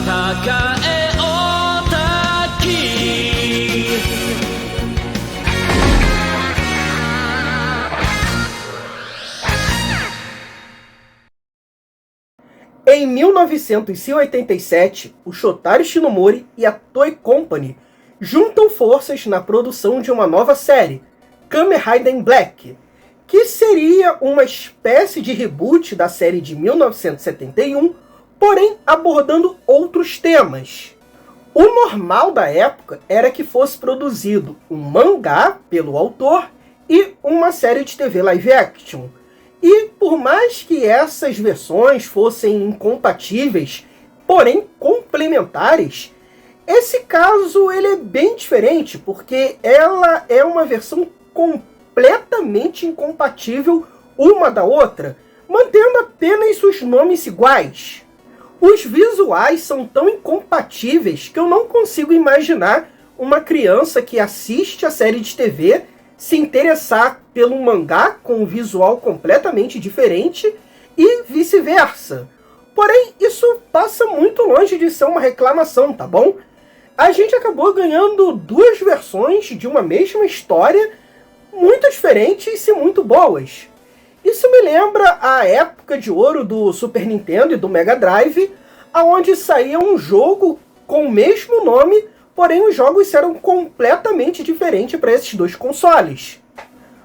Takae Otaki. Em 1987, o Shotaro Shinomori e a Toei Company juntam forças na produção de uma nova série, Kamen Rider Black, que seria uma espécie de reboot da série de 1971, porém abordando outros temas. O normal da época era que fosse produzido um mangá pelo autor e uma série de TV live action. E por mais que essas versões fossem incompatíveis, porém complementares, esse caso ele é bem diferente, porque ela é uma versão completamente incompatível uma da outra, mantendo apenas os nomes iguais. Os visuais são tão incompatíveis que eu não consigo imaginar uma criança que assiste a série de TV se interessar pelo mangá com um visual completamente diferente e vice-versa. Porém, isso passa muito longe de ser uma reclamação, tá bom? A gente acabou ganhando duas versões de uma mesma história, muito diferentes e muito boas. Isso me lembra a época de ouro do Super Nintendo e do Mega Drive, onde saía um jogo com o mesmo nome, porém os jogos eram completamente diferentes para esses dois consoles.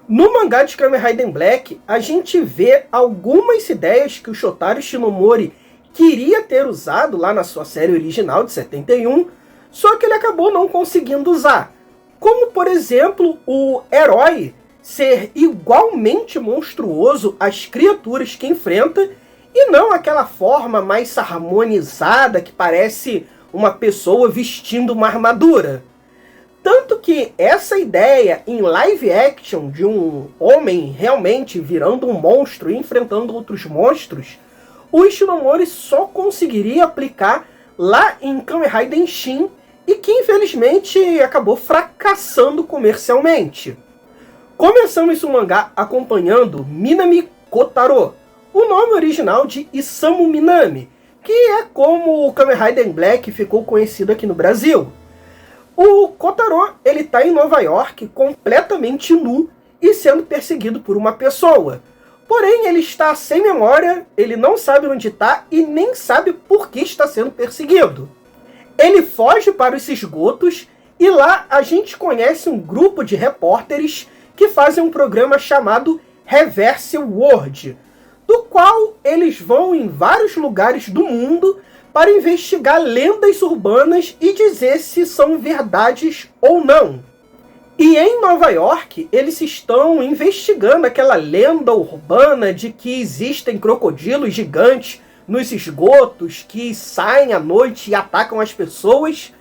No mangá de Kamen Rider Black, a gente vê algumas ideias que o Shotaro Shinomori queria ter usado lá na sua série original de 71, só que ele acabou não conseguindo usar. Como, por exemplo, o herói ser igualmente monstruoso às criaturas que enfrenta, e não aquela forma mais harmonizada que parece uma pessoa vestindo uma armadura. Tanto que essa ideia em live action de um homem realmente virando um monstro e enfrentando outros monstros, o Shinomori só conseguiria aplicar lá em Kamen Rider Shin, e que infelizmente acabou fracassando comercialmente. Começamos o mangá acompanhando Minami Kotaro, o nome original de Isamu Minami, que é como o Kamen Rider Black ficou conhecido aqui no Brasil. O Kotaro ele está em Nova York completamente nu e sendo perseguido por uma pessoa. Porém, ele está sem memória, ele não sabe onde está e nem sabe por que está sendo perseguido. Ele foge para os esgotos e lá a gente conhece um grupo de repórteres que fazem um programa chamado Reverse World, do qual eles vão em vários lugares do mundo para investigar lendas urbanas e dizer se são verdades ou não. E em Nova York, eles estão investigando aquela lenda urbana de que existem crocodilos gigantes nos esgotos que saem à noite e atacam as pessoas.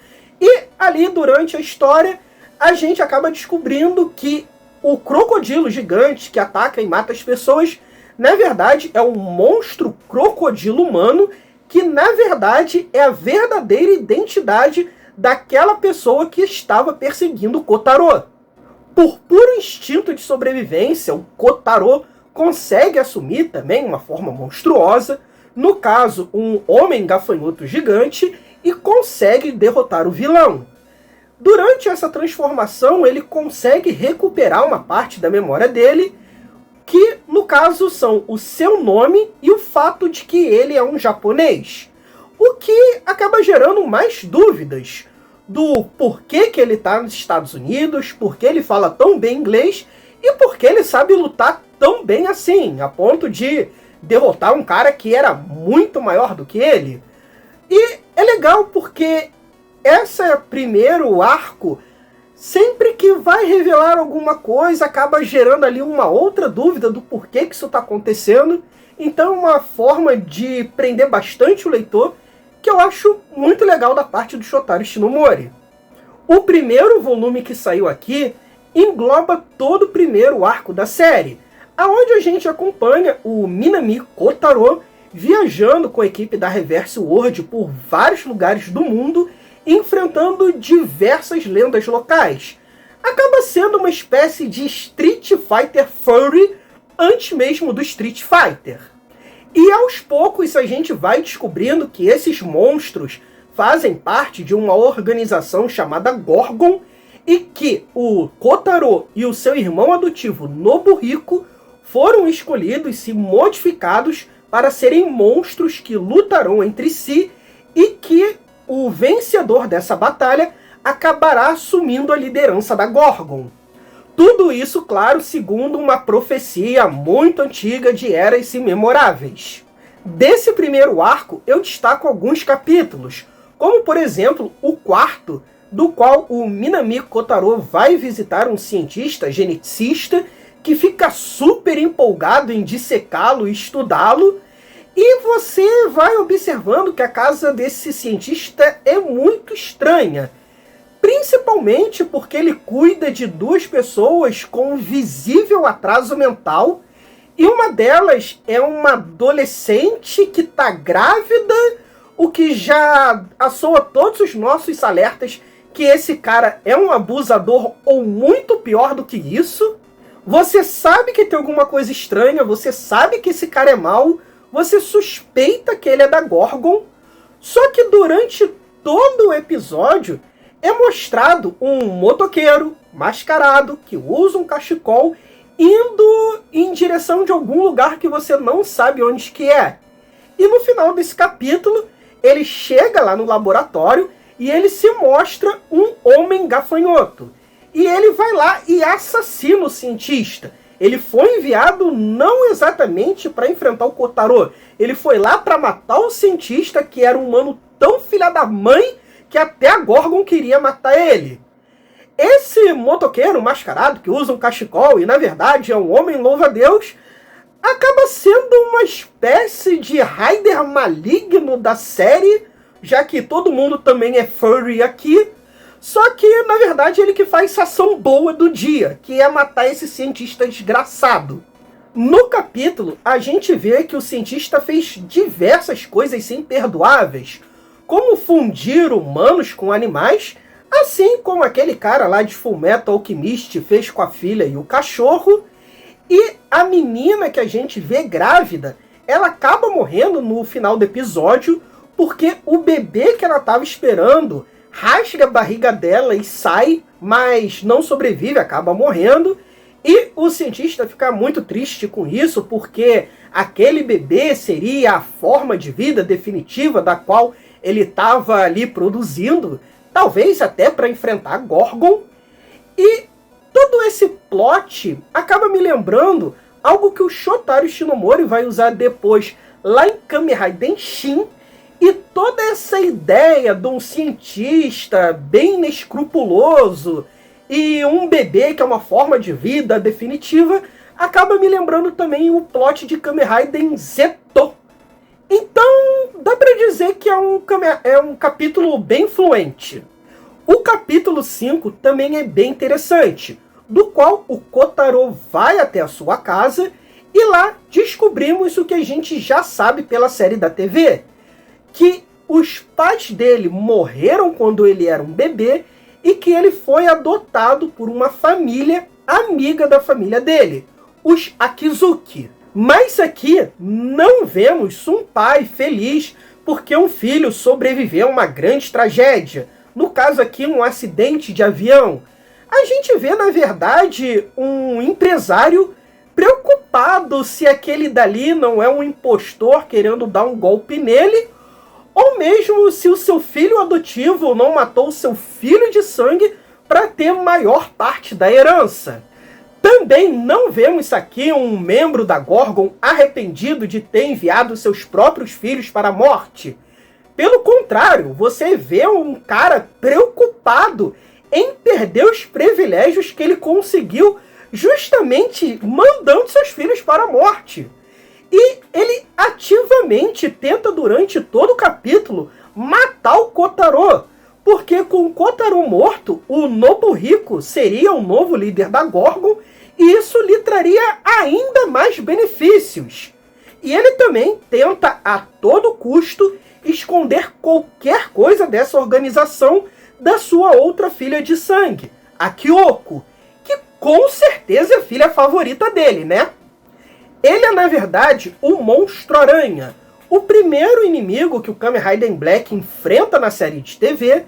E ali, durante a história, a gente acaba descobrindo que o crocodilo gigante que ataca e mata as pessoas, na verdade, é um monstro crocodilo humano que, na verdade, é a verdadeira identidade daquela pessoa que estava perseguindo o Kotaro. Por puro instinto de sobrevivência, o Kotaro consegue assumir também uma forma monstruosa, no caso, um homem gafanhoto gigante, e consegue derrotar o vilão. Durante essa transformação, ele consegue recuperar uma parte da memória dele, que, no caso, são o seu nome e o fato de que ele é um japonês. O que acaba gerando mais dúvidas do porquê que ele está nos Estados Unidos, porque ele fala tão bem inglês e porque ele sabe lutar tão bem assim, a ponto de derrotar um cara que era muito maior do que ele. E é legal porque esse primeiro arco, sempre que vai revelar alguma coisa, acaba gerando ali uma outra dúvida do porquê que isso está acontecendo. Então é uma forma de prender bastante o leitor, que eu acho muito legal da parte do Shotaro Shinomori. O primeiro volume que saiu aqui engloba todo o primeiro arco da série, aonde a gente acompanha o Minami Kotaro viajando com a equipe da Reverse World por vários lugares do mundo, enfrentando diversas lendas locais. Acaba sendo uma espécie de Street Fighter Furry antes mesmo do Street Fighter. E aos poucos a gente vai descobrindo que esses monstros fazem parte de uma organização chamada Gorgon e que o Kotaro e o seu irmão adotivo Nobuhiko foram escolhidos e modificados para serem monstros que lutarão entre si e que o vencedor dessa batalha acabará assumindo a liderança da Gorgon. Tudo isso, claro, segundo uma profecia muito antiga de eras imemoráveis. Desse primeiro arco, eu destaco alguns capítulos, como por exemplo o quarto, do qual o Minami Kotaro vai visitar um cientista geneticista que fica super empolgado em dissecá-lo e estudá-lo, e você vai observando que a casa desse cientista é muito estranha, principalmente porque ele cuida de duas pessoas com visível atraso mental, e uma delas é uma adolescente que está grávida, o que já assoa todos os nossos alertas que esse cara é um abusador ou muito pior do que isso. Você sabe que tem alguma coisa estranha, você sabe que esse cara é mau, você suspeita que ele é da Gorgon, só que durante todo o episódio é mostrado um motoqueiro mascarado que usa um cachecol indo em direção de algum lugar que você não sabe onde que é. E no final desse capítulo, ele chega lá no laboratório e ele se mostra um homem gafanhoto. E ele vai lá e assassina o cientista. Ele foi enviado não exatamente para enfrentar o Kotaro. Ele foi lá para matar o cientista, que era um humano tão filha da mãe que até a Gorgon queria matar ele. Esse motoqueiro mascarado que usa um cachecol e na verdade é um homem louva-a-Deus, acaba sendo uma espécie de Raider maligno da série, já que todo mundo também é furry aqui. Só que, na verdade, ele que faz essa ação boa do dia, que é matar esse cientista desgraçado. No capítulo, a gente vê que o cientista fez diversas coisas imperdoáveis, como fundir humanos com animais, assim como aquele cara lá de Fullmetal Alchemist fez com a filha e o cachorro. E a menina que a gente vê grávida, ela acaba morrendo no final do episódio, porque o bebê que ela estava esperando rasga a barriga dela e sai, mas não sobrevive, acaba morrendo. E o cientista fica muito triste com isso, porque aquele bebê seria a forma de vida definitiva da qual ele estava ali produzindo, talvez até para enfrentar Gorgon. E todo esse plot acaba me lembrando algo que o Shotaro Shinomori vai usar depois lá em Kamen Rider Shin. E toda essa ideia de um cientista bem inescrupuloso e um bebê que é uma forma de vida definitiva acaba me lembrando também o plot de Kamen Rider Zeto. Então dá pra dizer que é um capítulo bem fluente. O capítulo 5 também é bem interessante, do qual o Kotaro vai até a sua casa e lá descobrimos o que a gente já sabe pela série da TV, que os pais dele morreram quando ele era um bebê e que ele foi adotado por uma família amiga da família dele, os Akizuki. Mas aqui não vemos um pai feliz porque um filho sobreviveu a uma grande tragédia, no caso aqui um acidente de avião. A gente vê, na verdade, um empresário preocupado se aquele dali não é um impostor querendo dar um golpe nele, ou mesmo se o seu filho adotivo não matou o seu filho de sangue para ter maior parte da herança. Também não vemos aqui um membro da Gorgon arrependido de ter enviado seus próprios filhos para a morte. Pelo contrário, você vê um cara preocupado em perder os privilégios que ele conseguiu justamente mandando seus filhos para a morte. E ele ativamente tenta durante todo o capítulo matar o Kotaro, porque com o Kotaro morto, o Nobuhiko seria o novo líder da Gorgon e isso lhe traria ainda mais benefícios. E ele também tenta a todo custo esconder qualquer coisa dessa organização da sua outra filha de sangue, a Kyoko, que com certeza é a filha favorita dele, né? Ele é, na verdade, o Monstro-Aranha, o primeiro inimigo que o Kamen Rider Black enfrenta na série de TV,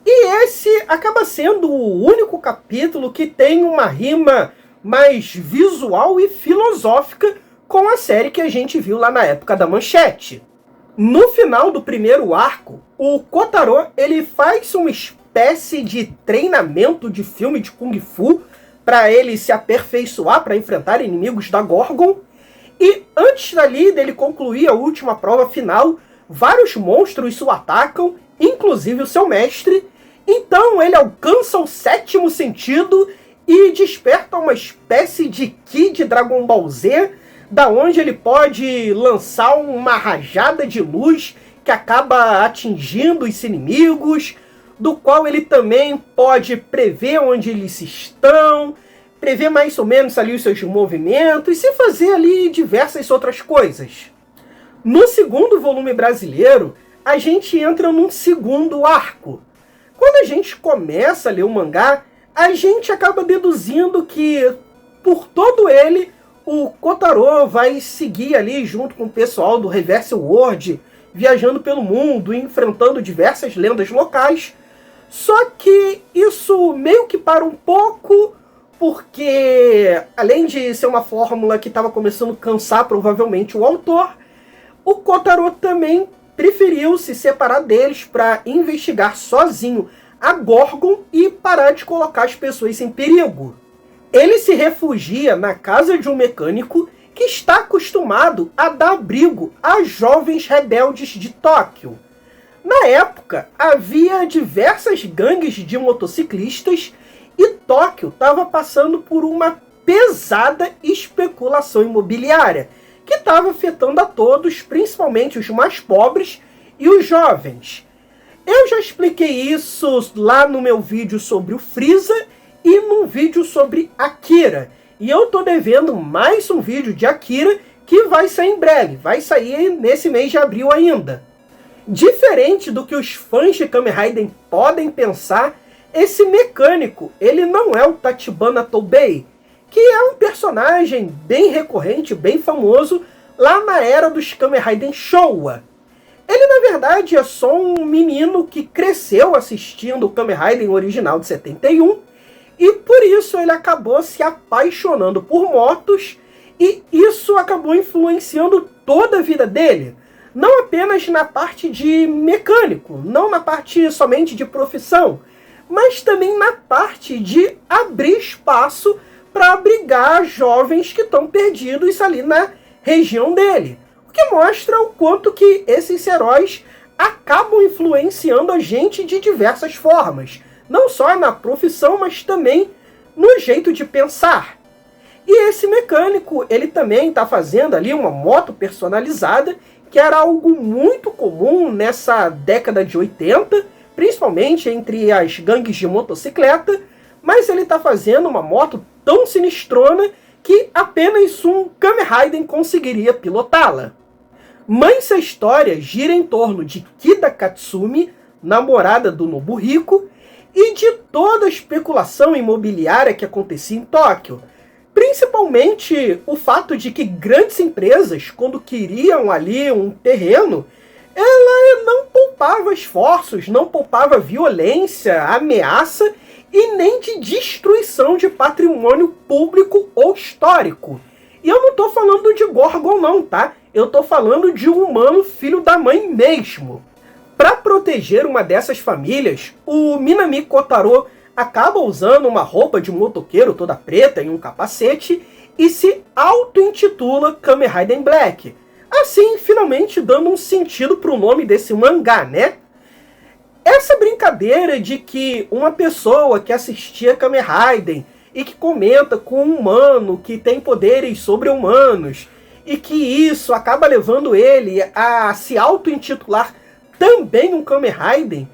e esse acaba sendo o único capítulo que tem uma rima mais visual e filosófica com a série que a gente viu lá na época da Manchete. No final do primeiro arco, o Kotaro ele faz uma espécie de treinamento de filme de Kung Fu para ele se aperfeiçoar para enfrentar inimigos da Gorgon. E antes dele concluir a última prova final, vários monstros o atacam, inclusive o seu mestre. Então ele alcança o sétimo sentido e desperta uma espécie de Ki de Dragon Ball Z, da onde ele pode lançar uma rajada de luz que acaba atingindo os inimigos, do qual ele também pode prever onde eles estão, prever mais ou menos ali os seus movimentos e fazer ali diversas outras coisas. No segundo volume brasileiro, a gente entra num segundo arco. Quando a gente começa a ler o mangá, a gente acaba deduzindo que, por todo ele, o Kotaro vai seguir ali junto com o pessoal do Reverse World, viajando pelo mundo, enfrentando diversas lendas locais. Só que isso meio que para um pouco, porque além de ser uma fórmula que estava começando a cansar provavelmente o autor, o Kotaro também preferiu se separar deles para investigar sozinho a Gorgon e parar de colocar as pessoas em perigo. Ele se refugia na casa de um mecânico que está acostumado a dar abrigo a jovens rebeldes de Tóquio. Na época, havia diversas gangues de motociclistas e Tóquio estava passando por uma pesada especulação imobiliária, que estava afetando a todos, principalmente os mais pobres e os jovens. Eu já expliquei isso lá no meu vídeo sobre o Frieza e num vídeo sobre Akira. E eu tô devendo mais um vídeo de Akira que vai sair em breve, vai sair nesse mês de abril ainda. Diferente do que os fãs de Kamen Rider podem pensar, esse mecânico ele não é o Tachibana Toubei, que é um personagem bem recorrente, bem famoso, lá na era dos Kamen Rider Showa. Ele, na verdade, é só um menino que cresceu assistindo o Kamen Rider original de 71, e por isso ele acabou se apaixonando por motos, e isso acabou influenciando toda a vida dele. Não apenas na parte de mecânico, não na parte somente de profissão, mas também na parte de abrir espaço para abrigar jovens que estão perdidos ali na região dele. O que mostra o quanto que esses heróis acabam influenciando a gente de diversas formas. Não só na profissão, mas também no jeito de pensar. E esse mecânico, ele também está fazendo ali uma moto personalizada, que era algo muito comum nessa década de 80, principalmente entre as gangues de motocicleta, mas ele está fazendo uma moto tão sinistrona que apenas um Kamen Rider conseguiria pilotá-la. Mas a história gira em torno de Kida Katsumi, namorada do Nobuhiko, e de toda a especulação imobiliária que acontecia em Tóquio. Principalmente o fato de que grandes empresas, quando queriam ali um terreno, ela não poupava esforços, não poupava violência, ameaça e nem de destruição de patrimônio público ou histórico. E eu não estou falando de Gorgon não, tá? Eu estou falando de um humano filho da mãe mesmo. Para proteger uma dessas famílias, o Minami Kotaro acaba usando uma roupa de motoqueiro toda preta e um capacete e se auto-intitula Kamen Rider Black. Assim, finalmente dando um sentido para o nome desse mangá, né? Essa brincadeira de que uma pessoa que assistia Kamen Rider e que comenta com um humano que tem poderes sobre-humanos e que isso acaba levando ele a se auto-intitular também um Kamen Rider,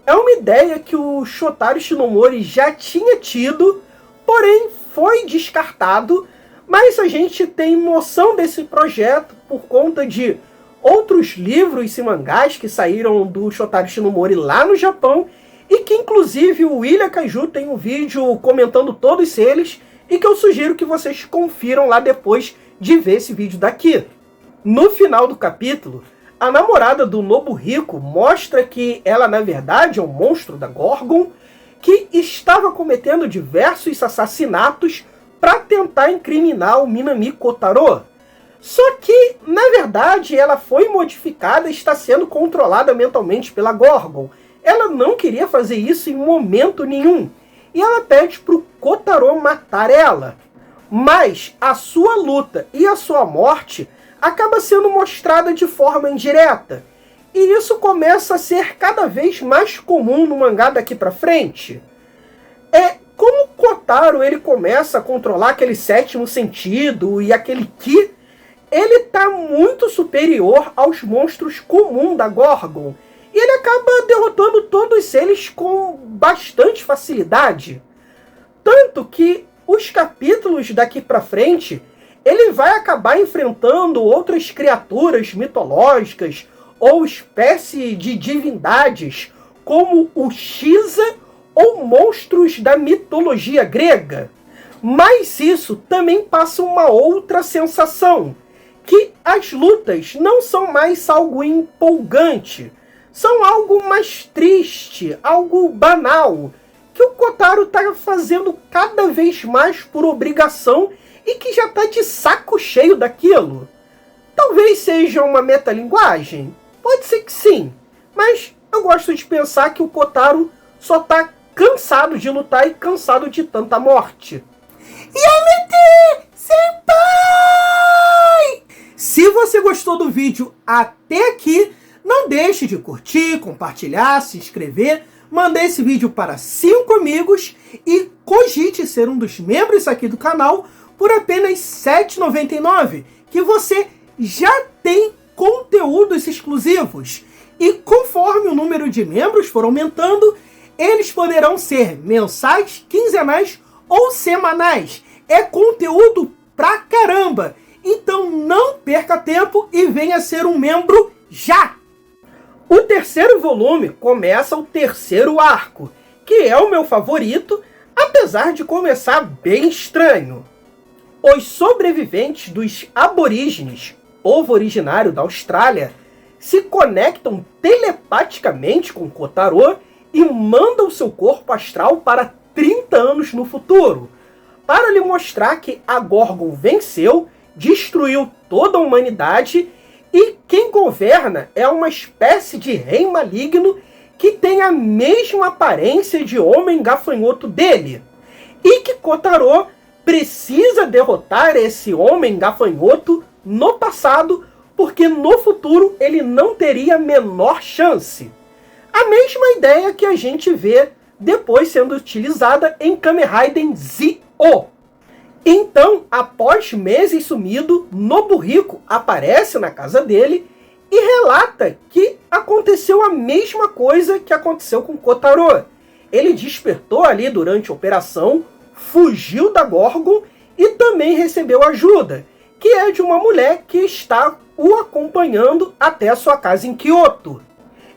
é uma ideia que o Shotaro Shinomori já tinha tido, porém foi descartado, mas a gente tem noção desse projeto por conta de outros livros e mangás que saíram do Shotaro Shinomori lá no Japão, e que inclusive o William Kaiju tem um vídeo comentando todos eles, e que eu sugiro que vocês confiram lá depois de ver esse vídeo daqui. No final do capítulo, a namorada do Nobuhiko mostra que ela, na verdade, é um monstro da Gorgon que estava cometendo diversos assassinatos para tentar incriminar o Minami Kotaro. Só que, na verdade, ela foi modificada e está sendo controlada mentalmente pela Gorgon. Ela não queria fazer isso em momento nenhum. E ela pede para o Kotaro matar ela. Mas a sua luta e a sua morte acaba sendo mostrada de forma indireta. E isso começa a ser cada vez mais comum no mangá daqui pra frente. Como o Kotaro ele começa a controlar aquele sétimo sentido e aquele ki, ele está muito superior aos monstros comuns da Gorgon. E ele acaba derrotando todos eles com bastante facilidade. Tanto que os capítulos daqui pra frente, ele vai acabar enfrentando outras criaturas mitológicas ou espécie de divindades, como o Shiza ou monstros da mitologia grega. Mas isso também passa uma outra sensação, que as lutas não são mais algo empolgante, são algo mais triste, algo banal, que o Kotaro está fazendo cada vez mais por obrigação e que já está de saco cheio daquilo. Talvez seja uma metalinguagem, pode ser que sim, mas eu gosto de pensar que o Kotaro só está cansado de lutar e cansado de tanta morte. Yamete Senpai! Se você gostou do vídeo até aqui, não deixe de curtir, compartilhar, se inscrever, mandar esse vídeo para 5 amigos e cogite ser um dos membros aqui do canal por apenas R$ 7,99, que você já tem conteúdos exclusivos. E conforme o número de membros for aumentando, eles poderão ser mensais, quinzenais ou semanais. É conteúdo pra caramba! Então não perca tempo e venha ser um membro já! O terceiro volume começa o terceiro arco, que é o meu favorito, apesar de começar bem estranho. Os sobreviventes dos aborígenes, povo originário da Austrália, se conectam telepaticamente com Kotaro e mandam seu corpo astral para 30 anos no futuro, para lhe mostrar que a Gorgon venceu, destruiu toda a humanidade e quem governa é uma espécie de rei maligno que tem a mesma aparência de homem gafanhoto dele. E que Kotaro precisa derrotar esse homem gafanhoto no passado, porque no futuro ele não teria a menor chance. A mesma ideia que a gente vê depois sendo utilizada em Kamen Rider Z.O. Então, após meses sumido, Nobuhiko aparece na casa dele e relata que aconteceu a mesma coisa que aconteceu com Kotaro. Ele despertou ali durante a operação, fugiu da Gorgon e também recebeu ajuda, que é de uma mulher que está o acompanhando até a sua casa em Kyoto.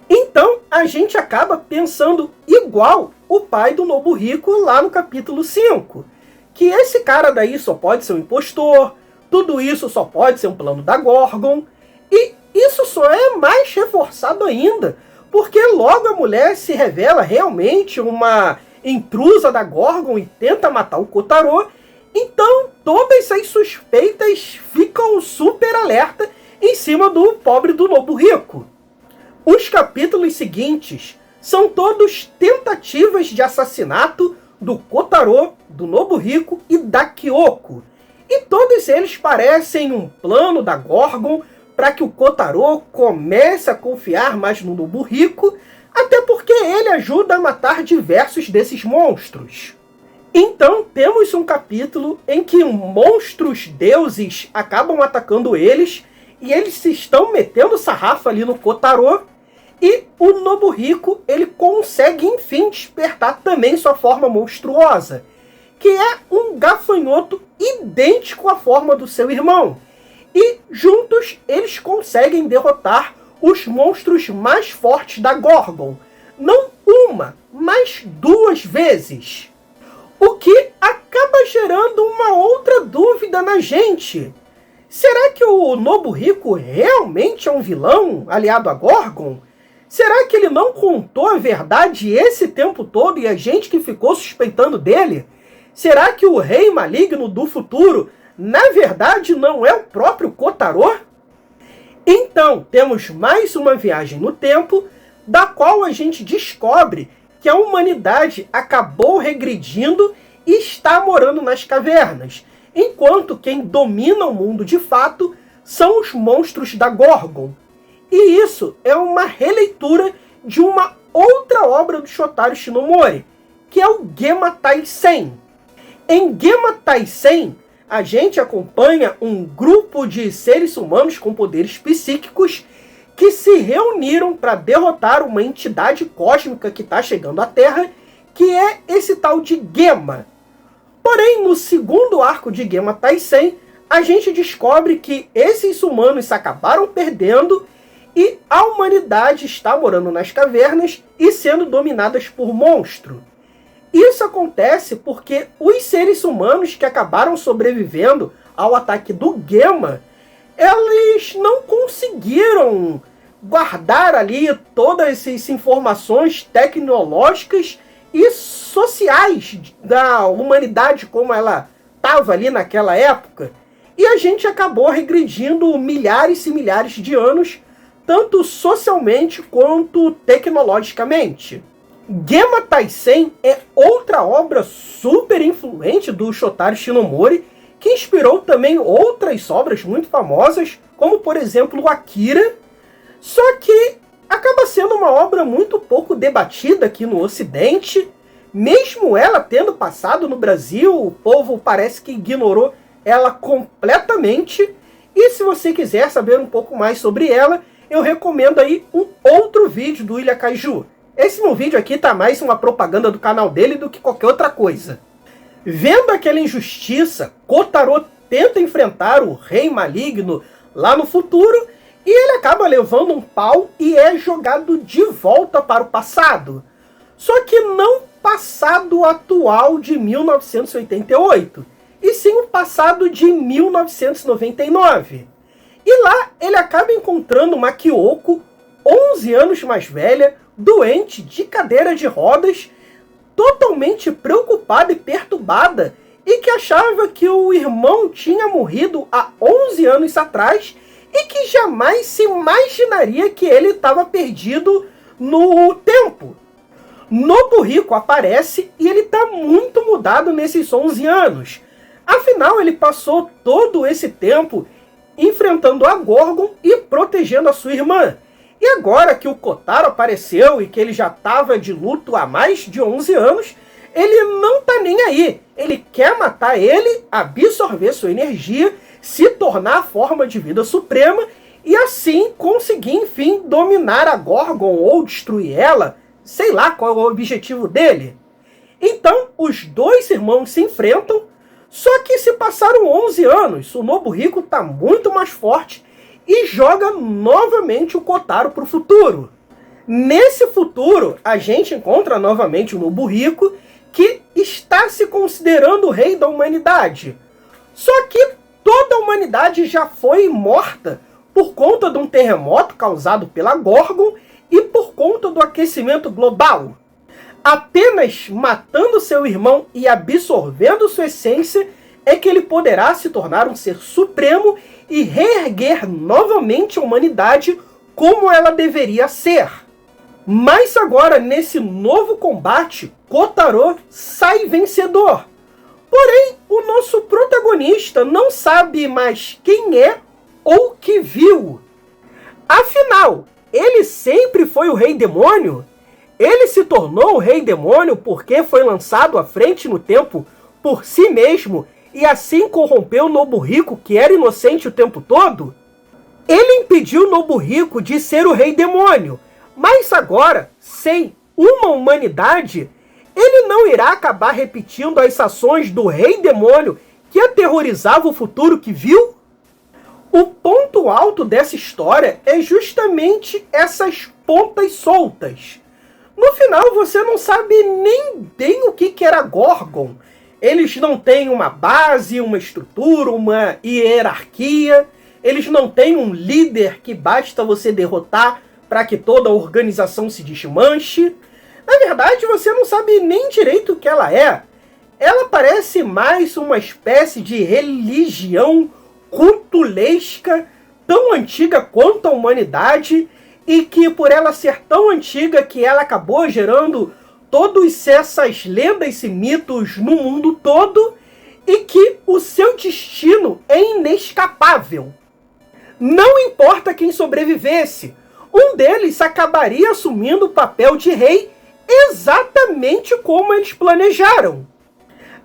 Então, a gente acaba pensando igual o pai do Nobuhiko lá no capítulo 5. Que esse cara daí só pode ser um impostor, tudo isso só pode ser um plano da Gorgon, e isso só é mais reforçado ainda, porque logo a mulher se revela realmente uma intrusa da Gorgon e tenta matar o Kotaro, então todas as suspeitas ficam super alerta em cima do pobre do Nobuhiko. Os capítulos seguintes são todos tentativas de assassinato do Kotaro, do Nobuhiko e da Kyoko. E todos eles parecem um plano da Gorgon para que o Kotaro comece a confiar mais no Nobuhiko, até porque ele ajuda a matar diversos desses monstros. Então temos um capítulo em que monstros deuses acabam atacando eles, e eles se estão metendo sarrafo ali no Kotaro, e o Nobuhiko ele consegue enfim despertar também sua forma monstruosa, que é um gafanhoto idêntico à forma do seu irmão. E juntos eles conseguem derrotar os monstros mais fortes da Gorgon, não uma, mas 2 vezes. O que acaba gerando uma outra dúvida na gente. Será que o Nobuhiko realmente é um vilão aliado a Gorgon? Será que ele não contou a verdade esse tempo todo e a gente que ficou suspeitando dele? Será que o rei maligno do futuro, na verdade, não é o próprio Kotaro? Então, temos mais uma viagem no tempo, da qual a gente descobre que a humanidade acabou regredindo e está morando nas cavernas, enquanto quem domina o mundo de fato são os monstros da Gorgon. E isso é uma releitura de uma outra obra do Shotaro Shinomori, que é o Gema Taisen. Em Gema Taisen, a gente acompanha um grupo de seres humanos com poderes psíquicos que se reuniram para derrotar uma entidade cósmica que está chegando à Terra, que é esse tal de Gema. Porém, no segundo arco de Gema Taisen, a gente descobre que esses humanos acabaram perdendo e a humanidade está morando nas cavernas e sendo dominadas por monstros. Isso acontece porque os seres humanos que acabaram sobrevivendo ao ataque do Gema, eles não conseguiram guardar ali todas essas informações tecnológicas e sociais da humanidade como ela estava ali naquela época. E a gente acabou regredindo milhares e milhares de anos, tanto socialmente quanto tecnologicamente. Gema Taisen é outra obra super influente do Shotaro Shinomori, que inspirou também outras obras muito famosas, como por exemplo o Akira, só que acaba sendo uma obra muito pouco debatida aqui no Ocidente. Mesmo ela tendo passado no Brasil, o povo parece que ignorou ela completamente. E se você quiser saber um pouco mais sobre ela, eu recomendo aí um outro vídeo do Ilha Kaiju. Esse meu vídeo aqui tá mais uma propaganda do canal dele do que qualquer outra coisa. Vendo aquela injustiça, Kotaro tenta enfrentar o rei maligno lá no futuro e ele acaba levando um pau e é jogado de volta para o passado. Só que não o passado atual de 1988, e sim o passado de 1999. E lá ele acaba encontrando uma Kyoko, 11 anos mais velha, doente, de cadeira de rodas, totalmente preocupada e perturbada, e que achava que o irmão tinha morrido há 11 anos atrás e que jamais se imaginaria que ele estava perdido no tempo. Nobuhiko aparece e ele está muito mudado nesses 11 anos. Afinal, ele passou todo esse tempo enfrentando a Gorgon e protegendo a sua irmã. E agora que o Kotaro apareceu e que ele já estava de luto há mais de 11 anos, ele não tá nem aí. Ele quer matar ele, absorver sua energia, se tornar a forma de vida suprema e assim conseguir, enfim, dominar a Gorgon ou destruir ela. Sei lá qual é o objetivo dele. Então, os dois irmãos se enfrentam, só que se passaram 11 anos, o Nobuhiko está muito mais forte e joga novamente o Kotaro para o futuro. Nesse futuro, a gente encontra novamente o Nobuhiko, que está se considerando o rei da humanidade. Só que toda a humanidade já foi morta por conta de um terremoto causado pela Gorgon e por conta do aquecimento global. Apenas matando seu irmão e absorvendo sua essência é que ele poderá se tornar um ser supremo e reerguer novamente a humanidade como ela deveria ser. Mas agora, nesse novo combate, Kotaro sai vencedor. Porém, o nosso protagonista não sabe mais quem é ou o que viu. Afinal, ele sempre foi o Rei Demônio? Ele se tornou o Rei Demônio porque foi lançado à frente no tempo por si mesmo e assim corrompeu Nobuhiko, que era inocente o tempo todo? Ele impediu Nobuhiko de ser o Rei Demônio, mas agora, sem uma humanidade, ele não irá acabar repetindo as ações do Rei Demônio que aterrorizava o futuro que viu? O ponto alto dessa história é justamente essas pontas soltas. No final, você não sabe nem bem o que era Gorgon. Eles não têm uma base, uma estrutura, uma hierarquia. Eles não têm um líder que basta você derrotar para que toda a organização se desmanche. Na verdade, você não sabe nem direito o que ela é. Ela parece mais uma espécie de religião cultulesca, tão antiga quanto a humanidade, e que por ela ser tão antiga que ela acabou gerando todas essas lendas e mitos no mundo todo, e que o seu destino é inescapável. Não importa quem sobrevivesse, um deles acabaria assumindo o papel de rei exatamente como eles planejaram.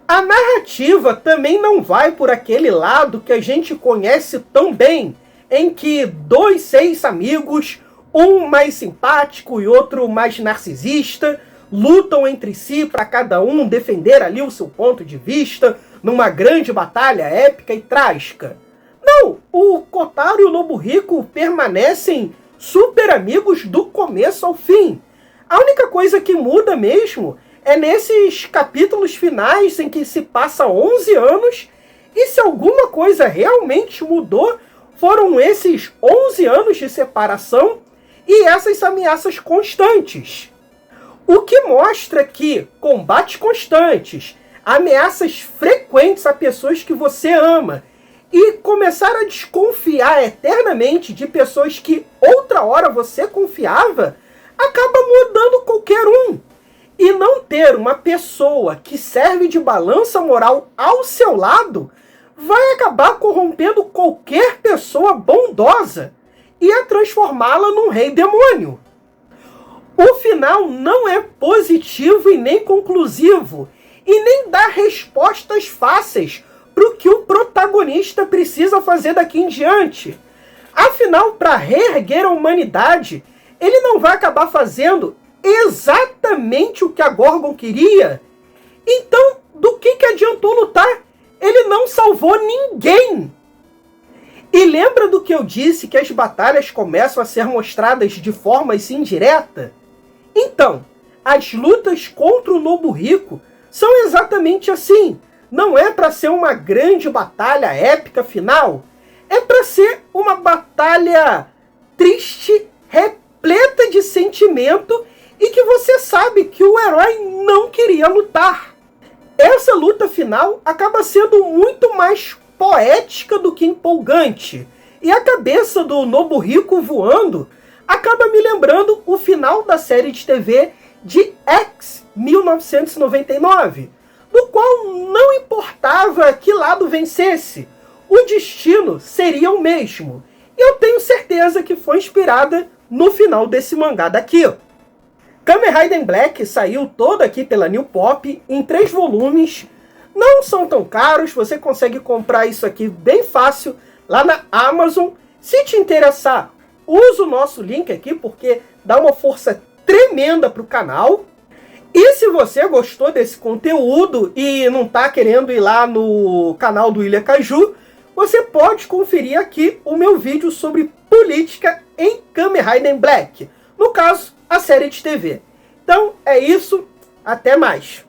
A narrativa também não vai por aquele lado que a gente conhece tão bem, em que dois seis amigos, um mais simpático e outro mais narcisista, lutam entre si para cada um defender ali o seu ponto de vista numa grande batalha épica e trágica. Não, o Kotaro e o Nobuhiko permanecem super amigos do começo ao fim. A única coisa que muda mesmo é nesses capítulos finais em que se passa 11 anos, e se alguma coisa realmente mudou, foram esses 11 anos de separação e essas ameaças constantes. O que mostra que combates constantes, ameaças frequentes a pessoas que você ama, e começar a desconfiar eternamente de pessoas que outra hora você confiava, acaba mudando qualquer um. E não ter uma pessoa que serve de balança moral ao seu lado vai acabar corrompendo qualquer pessoa bondosa e a transformá-la num rei demônio. O final não é positivo e nem conclusivo, e nem dá respostas fáceis para o que o protagonista precisa fazer daqui em diante. Afinal, para reerguer a humanidade, ele não vai acabar fazendo exatamente o que a Gorgon queria. Então, do que adiantou lutar? Ele não salvou ninguém. E lembra do que eu disse que as batalhas começam a ser mostradas de forma indireta? Então, as lutas contra o Nobuhiko são exatamente assim. Não é para ser uma grande batalha épica final. É para ser uma batalha triste, repleta de sentimento, e que você sabe que o herói não queria lutar. Essa luta final acaba sendo muito mais poética do que empolgante. E a cabeça do Nobuhiko voando acaba me lembrando o final da série de TV de X, 1999, do qual não importava que lado vencesse, o destino seria o mesmo. E eu tenho certeza que foi inspirada no final desse mangá daqui. Kamen Rider Black saiu todo aqui pela New Pop em 3 volumes. Não são tão caros, você consegue comprar isso aqui bem fácil lá na Amazon. Se te interessar, usa o nosso link aqui, porque dá uma força tremenda para o canal. E se você gostou desse conteúdo e não está querendo ir lá no canal do Ilha Caju, você pode conferir aqui o meu vídeo sobre política em Kamen Rider Black. No caso, a série de TV. Então é isso, até mais.